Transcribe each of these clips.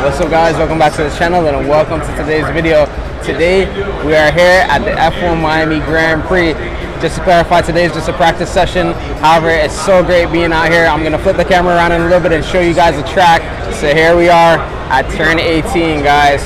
What's up guys, welcome back to the channel and welcome to today's video. Today we are here at the F1 Miami Grand Prix. Just to clarify, today is just a practice session. However, it's so great being out here. I'm gonna flip the camera around in a little bit and show you guys the track. So here we are at turn 18 guys.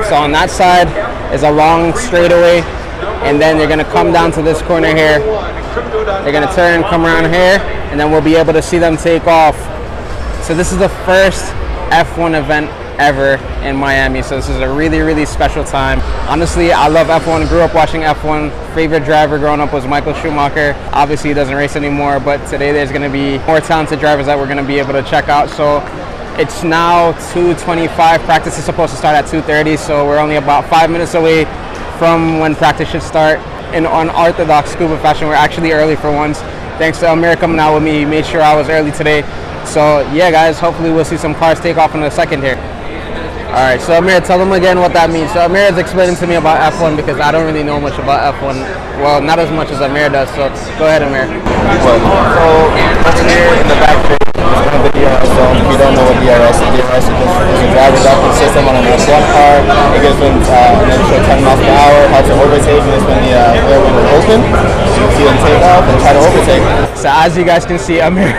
So on that side is a long straightaway, and then they're gonna come down to this corner here. They're gonna turn and come around here, and then we'll be able to see them take off. So this is the first F1 event ever in Miami, so this is a really special time. Honestly, I love F1, grew up watching F1. Favorite driver growing up was Michael Schumacher. Obviously he doesn't race anymore, but today there's going to be more talented drivers that we're going to be able to check out. So it's now 2:25. Practice is supposed to start at 2:30, so we're only about 5 minutes away from when practice should start. In unorthodox scuba fashion, we're actually early for once. Thanks to Amir coming out with me, he made sure I was early today. So yeah guys, hopefully we'll see some cars take off in a second here. Alright, so Amir, tell them again what that means. So Amir is explaining to me about F1 because I don't really know much about F1. Well, not as much as Amir does, so go ahead Amir. So over here in the back of the DRS zone, if you don't know what DRS is, DRS is just a driver's output system on an F1 car. It gives them an extra 10 miles per hour, helps them overtake, and it's when the air window is open. You see them take off and try to overtake. So as you guys can see, Amir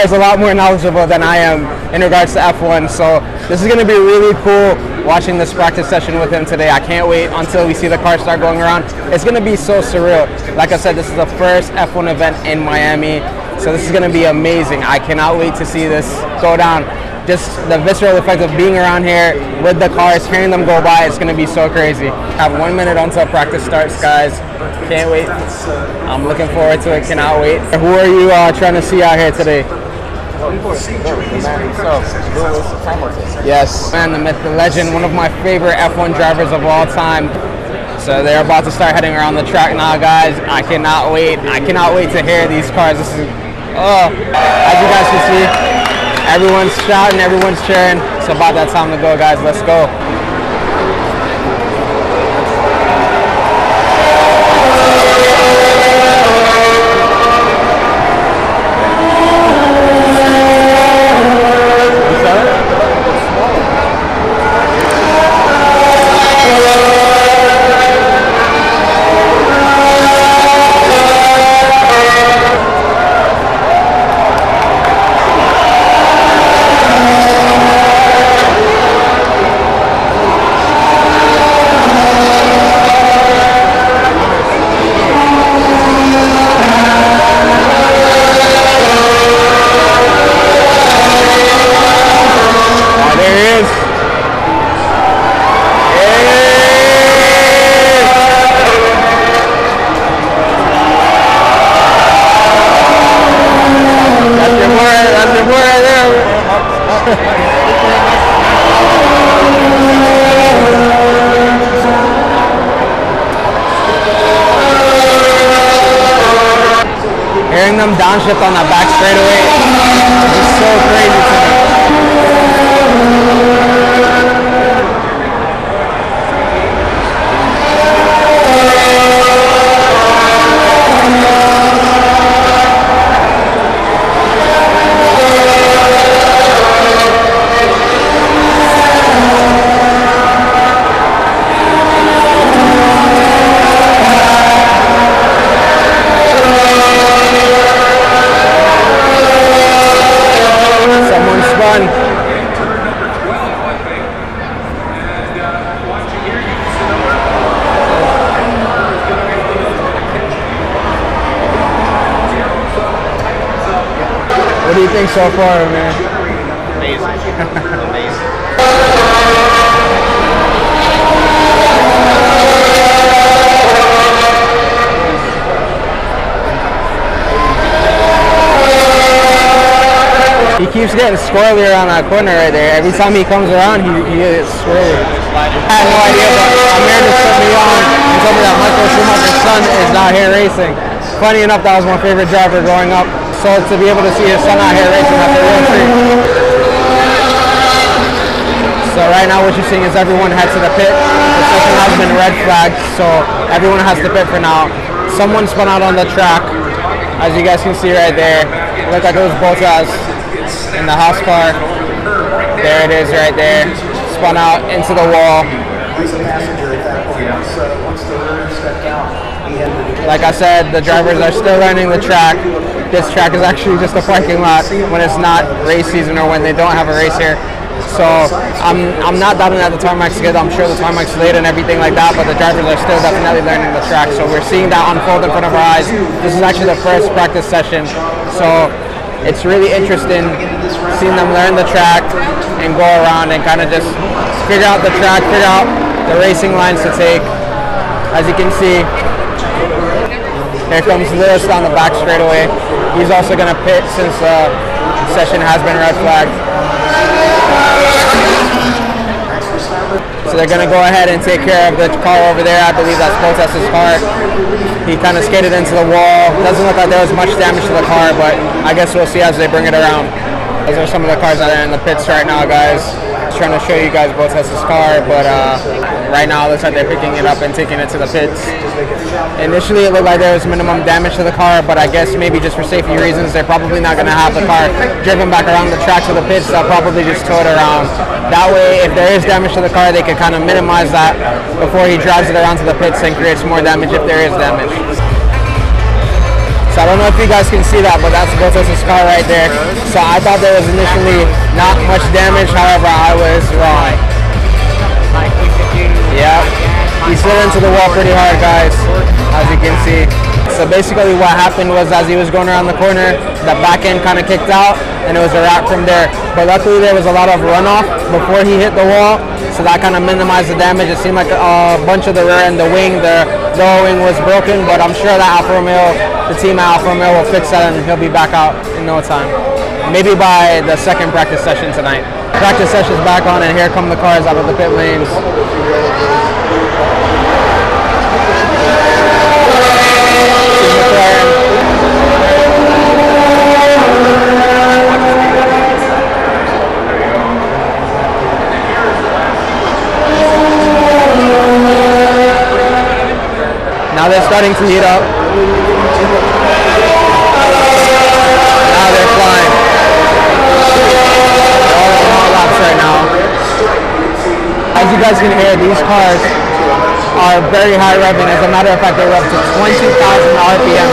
is a lot more knowledgeable than I am in regards to F1. So this is going to be really cool watching this practice session with him today. I can't wait until we see the cars start going around. It's going to be so surreal. Like I said, this is the first F1 event in Miami. So this is going to be amazing. I cannot wait to see this go down. Just the visceral effect of being around here with the cars, hearing them go by, it's going to be so crazy. I have 1 minute until practice starts, guys. Can't wait. I'm looking forward to it. Cannot wait. Who are you trying to see out here today? Yes, man, the myth, the legend, one of my favorite F1 drivers of all time. So they're about to start heading around the track now, guys. I cannot wait. I cannot wait to hear these cars. This is, as you guys can see, everyone's shouting, everyone's cheering. It's about that time to go, guys. Let's go. Hearing them downshift on that back straightaway is so crazy to me. What do you think so far, man? Amazing. Amazing. He keeps getting squirrely around that corner right there. Every time he comes around, he gets squirrely. I had no idea, but Amir just put me on and told me that Michael Schumacher's son is out here racing. Funny enough, that was my favorite driver growing up. So to be able to see his son out here racing, that's a real treat. So right now what you're seeing is everyone head to the pit. The session has been red flagged, so everyone has to pit for now. Someone spun out on the track, as you guys can see right there. It looked like it was Bottas in the house car. There it is right there. spun out into the wall. Like I said, the drivers are still learning the track. This track is actually just a parking lot when it's not race season or when they don't have a race here. So I'm not doubting that the tarmac's good. I'm sure the tarmac's laid and everything like that, but the drivers are still definitely learning the track. So we're seeing that unfold in front of our eyes. This is actually the first practice session. So it's really interesting seeing them learn the track and go around and kind of just figure out the track, figure out the racing lines to take. As you can see, here comes Lewis down the back straightaway. He's also going to pit since the session has been red flagged. So they're going to go ahead and take care of the car over there. I believe that's Bottas's car. He kind of skated into the wall. Doesn't look like there was much damage to the car, but I guess we'll see as they bring it around. Those are some of the cars that are in the pits right now, guys. Just trying to show you guys Bottas's car, but right now it looks like they're picking it up and taking it to the pits. Initially it looked like there was minimum damage to the car, but I guess maybe just for safety reasons they're probably not going to have the car driven back around the track to the pits. They'll probably just tow it around. That way, if there is damage to the car, they can kind of minimize that before he drives it around to the pits and creates more damage if there is damage. So I don't know if you guys can see that, but that's Bottas' car right there. So I thought there was initially not much damage, however I was wrong. Yeah, he slid into the wall pretty hard, guys, as you can see. So basically what happened was as he was going around the corner, the back end kind of kicked out and it was a wrap from there. But luckily there was a lot of runoff before he hit the wall, so that kind of minimized the damage. It seemed like a bunch of the rear end, the wing, the lower wing was broken, but I'm sure that the team at Alfa Romeo will fix that and he'll be back out in no time. Maybe by the second practice session tonight. Practice session's back on and here come the cars out of the pit lanes. Now they're starting to heat up. Now they're flying. They're all laps right now. As you guys can hear, these cars are very high revving. As a matter of fact, they're up to 20,000 RPM.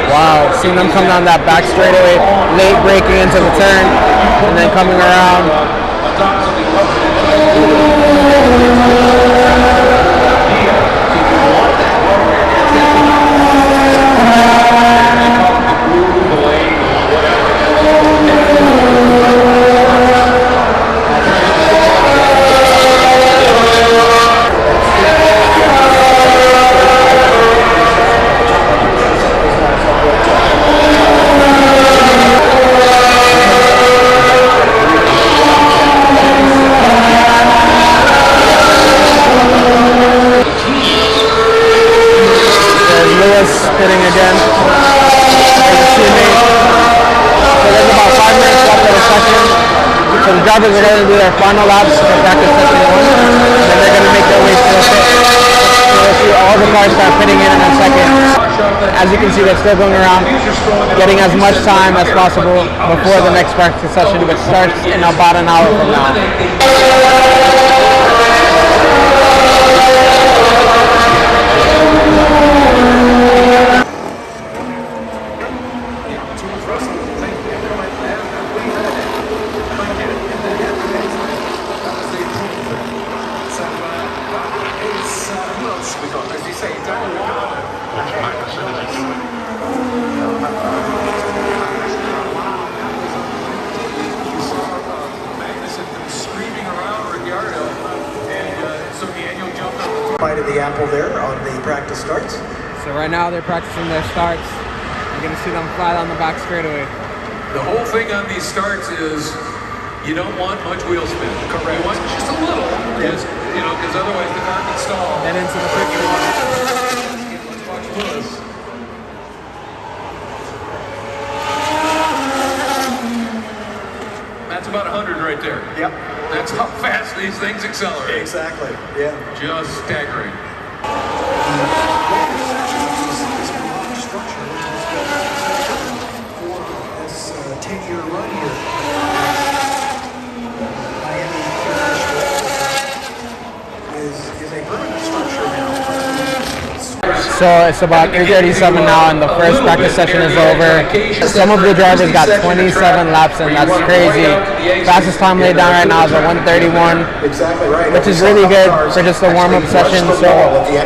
Wow, seeing them come down that back straightaway, late braking into the turn, and then coming around. Pitting again. So there's about 5 minutes left of the session. So the drivers are going to do their final laps for practice session 1, and then they're going to make their way to the pit. So we'll see all the cars start pitting in a second. As you can see, they're still going around, getting as much time as possible before the next practice session, which starts in about an hour from now. Bite of the apple there on the practice starts. So right now they're practicing their starts. You're going to see them fly down the back straightaway. The whole thing on these starts is you don't want much wheel spin. Correct. You want just a little, because otherwise the car can stall. Then into the pit. Let's watch Lewis. That's about 100 right there. Yep. That's how fast these things accelerate. Exactly. Yeah. Just staggering. This 10-year run here. Miami is a permanent structure now. So it's about 3:37 now, and the first practice session is over. Some of the drivers got 27 laps, and that's crazy. Fastest time laid down right now is a 1:31, which is really good for just a warm-up session. So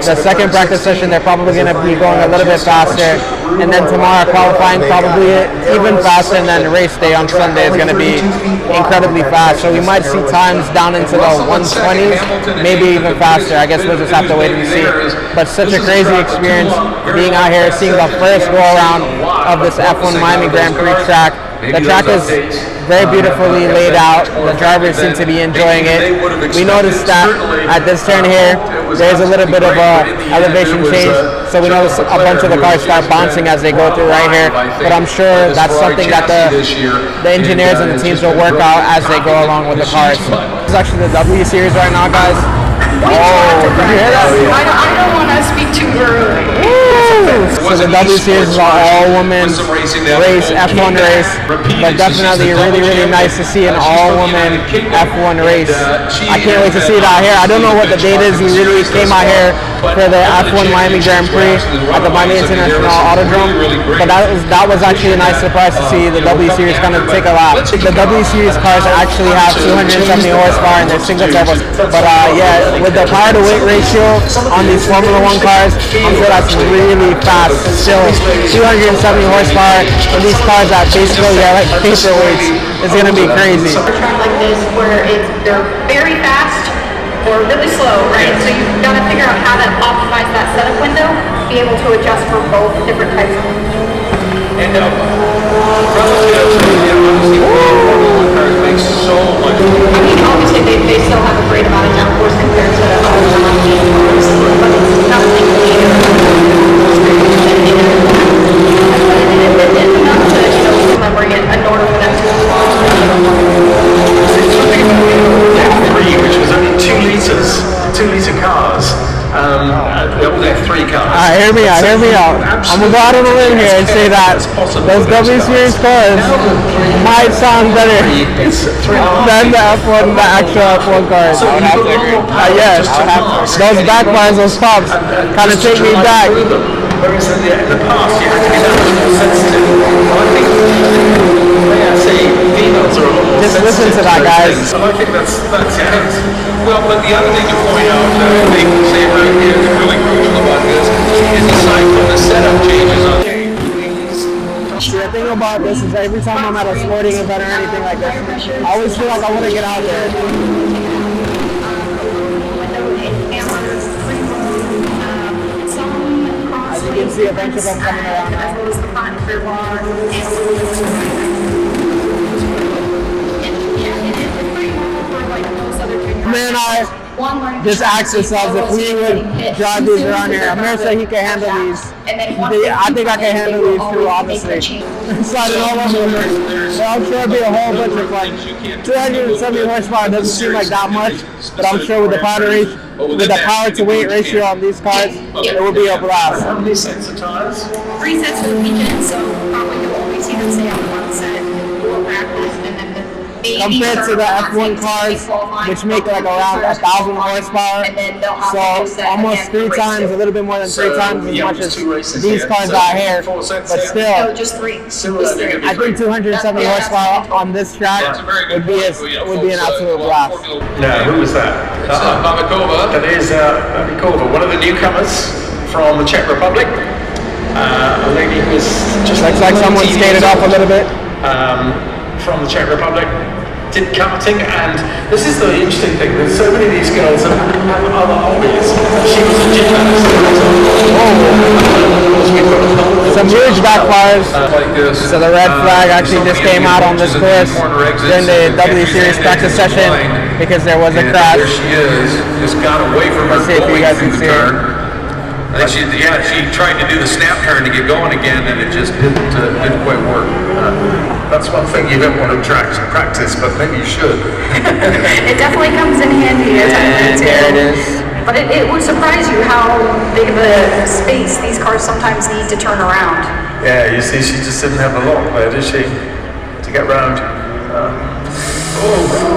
the second practice session, they're probably going to be going a little bit faster, and then tomorrow qualifying probably even faster, and then race day on Sunday is going to be incredibly fast. So we might see times down into the 120s, maybe even faster. I guess we'll just have to wait and see. But such a crazy experience being out here, seeing the first go around of this F1 Miami Grand Prix track. The track is very beautifully laid out. The drivers seem to be enjoying it. We noticed that at this turn here, there's a little bit of a elevation change. So we noticed a bunch of the cars start bouncing as they go through right here. But I'm sure that's something that the engineers and the teams will work out as they go along with the cars. This is actually the W Series right now, guys. Oh, did you hear that? I don't want to speak too early. So the W Series is an all-woman race, F1 race, but definitely really, really nice to see an all-woman F1 race. I can't wait to see it out here. I don't know what the date is. We really came out here for the F1 Miami Grand Prix at the Miami International Autodrome, but that was actually a nice surprise to see the W Series kind of take a lap. The W Series cars actually have 270 horsepower and they're single turbos, but yeah, with the power to weight ratio on these Formula 1 cars, I'm sure that's really fast. Still, 270 horsepower in these cars that basically are like paperweights is going to be crazy. A track like this where they're very fast or really slow, right? So you've got to figure out how to optimize that setup window, be able to adjust for both different types of And relative to obviously Formula 1 cars make so much. I mean, obviously they still have a great amount of downforce compared to other non-team cars, but it's nothing near it's enough to, bring it in order for them to Something about the F3, which was only 2-litre cars. The old F3 cars. Hear me out. I'm going to go out on a limb here and say that those W Series cars might sound better than the F1, the actual F1 cars. I would have to agree. Yes, those backfires, those pops kind of take me back. Whereas in the past, you had to be that much more sensitive. I think females are a lot more Just sensitive. listen to that, guys. And I think that's it. Well, but the other thing to point out, I think say right here is really crucial about this, is aside from the setup changes on The thing about this is every time I'm at a sporting event or anything like this, I always feel like I want to get out there. As you can see, a bunch of them coming around now. Man, I just asked ourselves if we would drive these around here. Amir said he can handle these. I think I can handle these too, honestly. Sliding all over the place. But I'm sure it'll be a whole bunch of like 270 horsepower. Doesn't seem like that much, but I'm sure with the power to weight ratio on these cars, it will be a blast. How many sets of tires? 3 sets for the weekend, so probably you'll only see them stay on 1 set for practice, and then the compared to the F1 cars, which make like around 1,000 horsepower, so almost 3 times, a little bit more than 3 times as much as these cars out here. But still, just 3. I think 270 horsepower on this track would be an absolute blast. No, who was that? Babakova. That is Babakova, one of the newcomers from the Czech Republic. A lady who was just Looks like someone skated off a little bit. From the Czech Republic, did karting, and this is the interesting thing, there's so many of these girls that have other hobbies. She was a gymnast. Some huge backfires. Like this. So the red flag actually just came out on this course during the W Series practice session because there was a crash. There she is, just got away from her Let's see if you going guys through can the see it. turn. I think she tried to do the snap turn to get going again, and it just didn't quite work. That's one thing you don't want to practice, but maybe you should. It definitely comes in handy as And there it is. But it would surprise you how big of a space these cars sometimes need to turn around. Yeah, you see, she just didn't have a lot there, did she? To get round.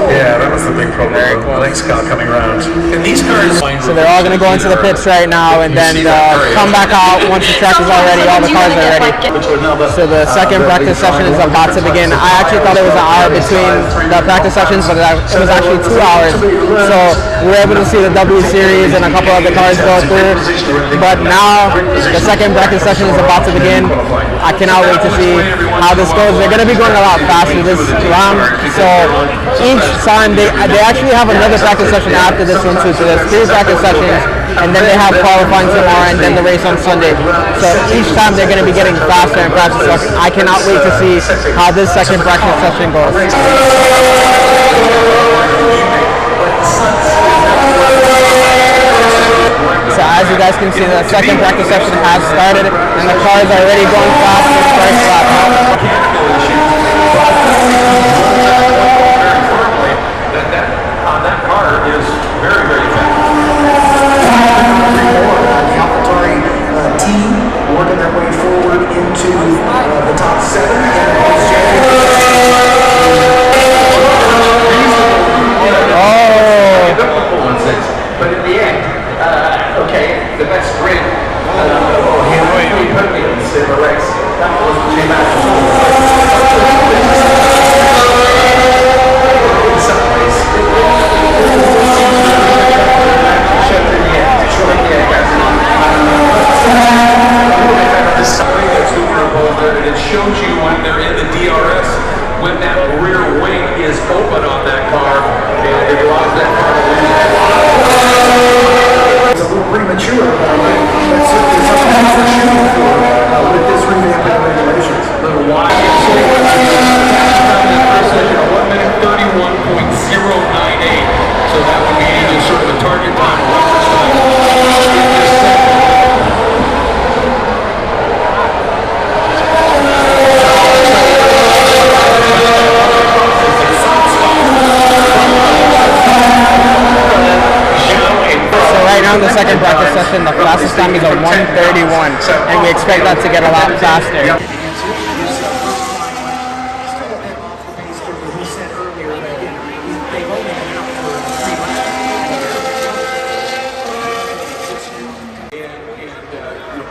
Yeah, that was the big problem. The next car coming round. And these cars. So they're all going to go into the pits right now and then come back out once the track is all ready, all the cars are ready. So the second practice session is about to begin. I actually thought it was an hour between the practice sessions, but it was actually 2 hours. So we were able to see the W Series and a couple of the cars go through. But now the second practice session is about to begin. I cannot wait to see how this goes. They're going to be going a lot faster this round. So each time they actually have another practice session after this one too. So there's 3 practice sessions, and then they have qualifying tomorrow, and then the race on Sunday. So each time they're going to be getting faster and faster. So I cannot wait to see how this second practice session goes. So as you guys can see, the second practice session has started, and the cars are already going fast for the first lap. That car is very, very fast. The AlphaTauri team working their way forward into the top 7 and But in the end, okay, the best grid, three podiums in the race. That was too bad. In some ways, showed in the end, showing the air gas. And it shows you when they're in the DRS, when that rear wing is open on that car, and it allows that car to lose. it's a little premature, but that's certainly something for shooting for with this revamping of regulations. Little wide. A 1 minute 31.098. So that would be just sort of a target time. So right now in the second practice session, the fastest time is a 1:31, and we expect that to get a lot faster.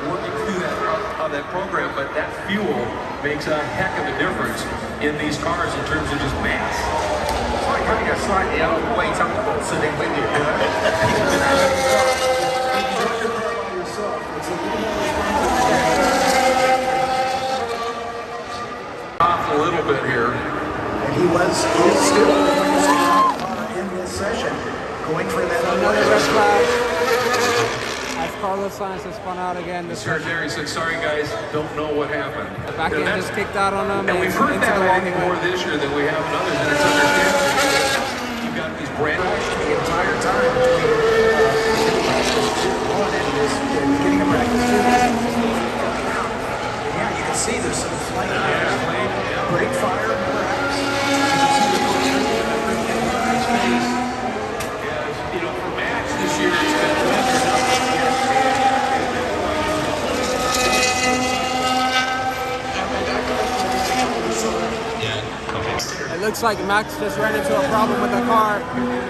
Working through that program, but that fuel makes a heck of a difference in these cars in terms of just mass. It's like having a slightly overweight uncle sitting with you. Off a little bit here. And he is still in this session, going for that Another red flag. As Carlos Sainz has spun out again. This hurt there. He said, "Sorry guys, don't know what happened." The back end just kicked out on him, And we've heard into that the I wall think he more went. this year than we have in others, and it's understandable. You've got these brand. the entire time between practice 1 and this beginning of practice 2. Yeah, you can see there's some flame. Brake fire, perhaps. You know, for Max this year, it's been It looks like Max just ran into a problem with the car,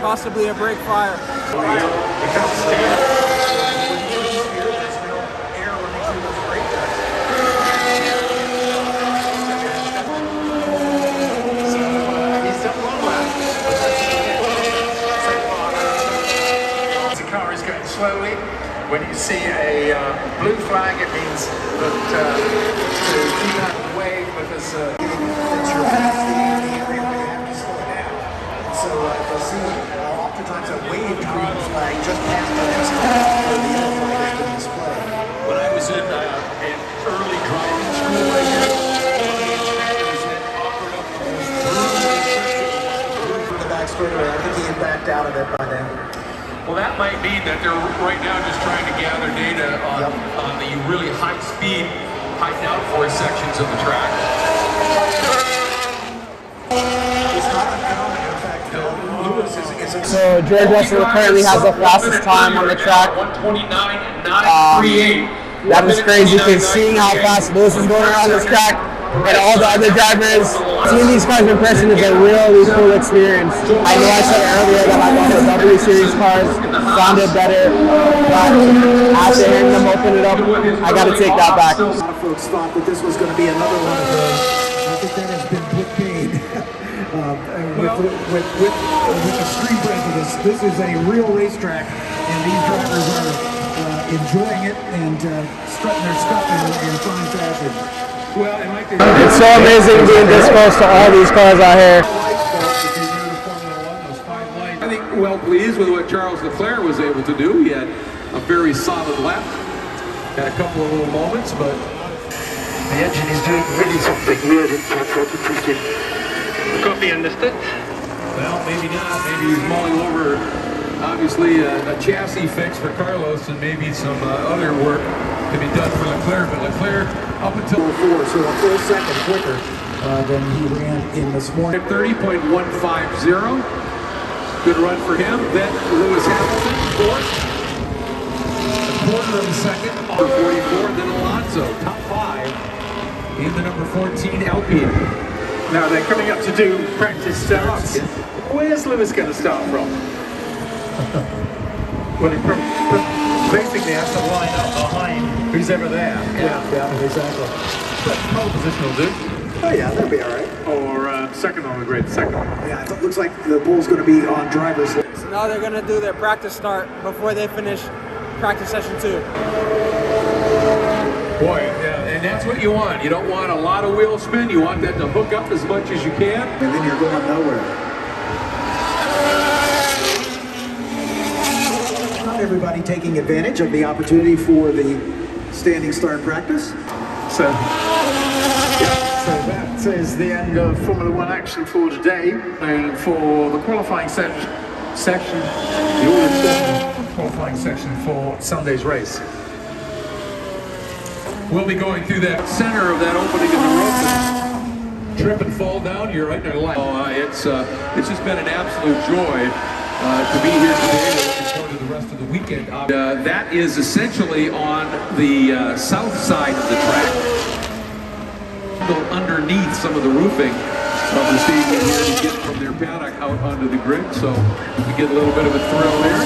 possibly a brake fire. The car is going slowly. When you see a blue flag, it means that to keep out of the way because That's your path to the area where you have to slow down. So you'll see oftentimes a waved green flag just past the next car where the yellow flag has been displayed. When I was in early driving school, I guess, one of the instructors had offered up The back straightaway, I think he had backed out of it by then. well, that that might mean that they're right now just trying to gather data on the really high speed, high downforce sections of the track. It's not uncommon, in fact, Lewis is a... So George Russell currently has the fastest time on the track. 1:29.938. That is crazy because seeing how fast Lewis is going around this track and all the other drivers, seeing these cars in person is a really cool experience. I know I said earlier that I thought the W Series cars sounded better, but after hearing them open it up, I got to take that back. A lot of folks thought that this was going to be another one of those. I think that has been put paid. With the street prejudice, this is a real racetrack, and these drivers are enjoying it and strutting their stuff in fine fashion. Well, and like It's so amazing being this close to all these cars out here. I think well pleased with what Charles Leclerc was able to do. He had a very solid lap, had a couple of little moments, but the engine is doing really something weird inside for the Coffee understood? well, maybe not. Maybe he's mulling over obviously a chassis fix for Carlos and maybe some other work to be done for Leclerc. But Leclerc up until 4, so a full second quicker than he ran in this morning. 30.150. Good run for him. Then Lewis Hamilton, fourth. A quarter of a second, number 44. Then Alonso, top 5 in the number 14 Alpine. Now they're coming up to do practice starts. Where's Lewis going to start from? Well, he basically has to line up behind who's ever there. Yeah, exactly. But pole position will do. Oh yeah, that'll be all right. Or second on the grid, second. Yeah, it looks like the pole's going to be on driver's. So now they're going to do their practice start before they finish practice session 2. Boy, yeah, and that's what you want. You don't want a lot of wheel spin. You want that to hook up as much as you can. And then you're going nowhere. Not everybody taking advantage of the opportunity for the standing start practice. So that is the end of Formula One action for today. And for the qualifying section, the all qualifying section for Sunday's race. We'll be going through that center of that opening in the rope and trip and fall down. You're right there. It's just been an absolute joy to be here today. Looking forward to the rest of the weekend. That is essentially on the south side of the track, underneath some of the roofing of the stadium here to get from their paddock out onto the grid. So we get a little bit of a thrill there.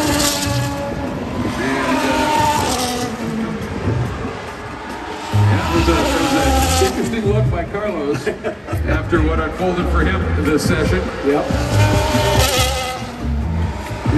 It was an interesting look by Carlos after what unfolded for him this session. Yep.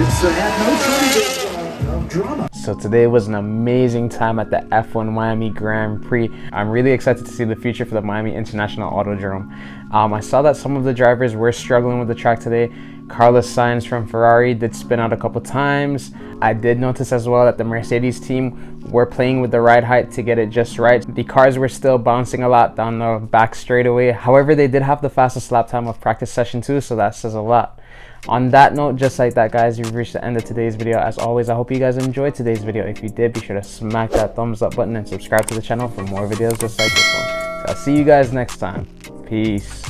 It's had no shortage of drama. So today was an amazing time at the F1 Miami Grand Prix. I'm really excited to see the future for the Miami International Autodrome. I saw that some of the drivers were struggling with the track today. Carlos Sainz from Ferrari did spin out a couple times. I did notice as well that the Mercedes team were playing with the ride height to get it just right. The cars were still bouncing a lot down the back straightaway. However, they did have the fastest lap time of practice session 2, so that says a lot. On that note, just like that, guys, you've reached the end of today's video. As always, I hope you guys enjoyed today's video. If you did, be sure to smack that thumbs up button and subscribe to the channel for more videos just like this one. So I'll see you guys next time. Peace.